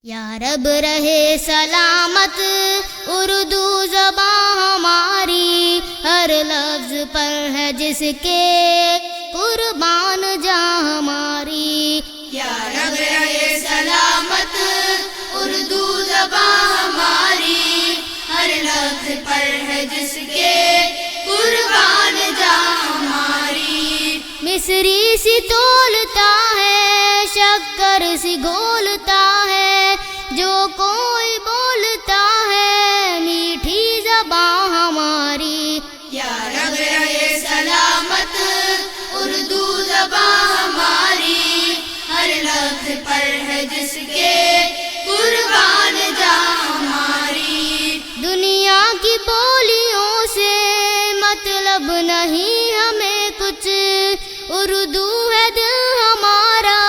یا رب رہے سلامت اردو زبان ہماری، ہر لفظ پر ہے جس کے قربان جاں ہماری۔ یا رب رہے سلامت اردو زبان ہماری، ہر لفظ پر ہے جس کے قربان جاں ہماری۔ مصری سی تولتا ہے، شکر سی گھولتا ہے، جو کوئی بولتا ہے میٹھی زبان ہماری۔ یا رب رہے سلامت اردو زبان ہماری، ہر لفظ پر ہے جس کے قربان جاں ہماری۔ دنیا کی بولیوں سے مطلب نہیں ہمیں کچھ، اردو ہے دل ہمارا،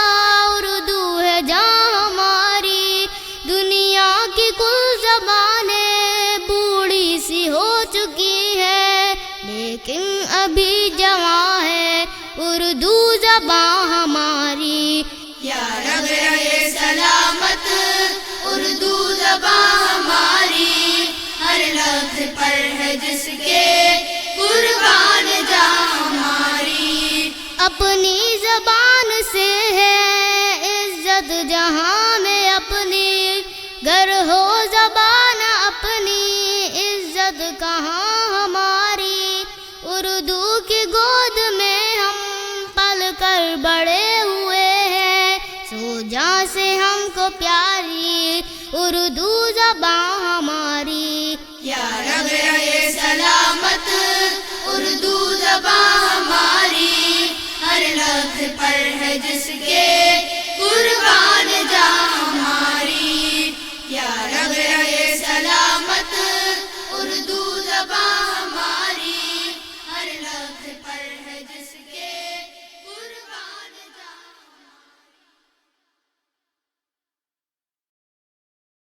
اردو ہے جان ہماری۔ دنیا کی کل زبانیں بوڑھی سی ہو چکی ہے، لیکن ابھی جوان ہے اردو زبان ہماری۔ یا رب رہے سلامت اردو زبان ہماری، ہر لفظ پر ہے جس کے قربان جاں ہماری۔ اپنی زبان سے ہے عزت جہاں میں اپنی، گر ہو زبان اپنی عزت کہاں ہماری۔ اردو کی گود میں ہم پل کر بڑے ہوئے ہیں، سو جاں سے ہم کو پیاری اردو زبان ہماری۔ یا رب رہے سلامت اردو زبان ہماری، ہر لفظ پر ہے جس کے قربان جاں ہماری۔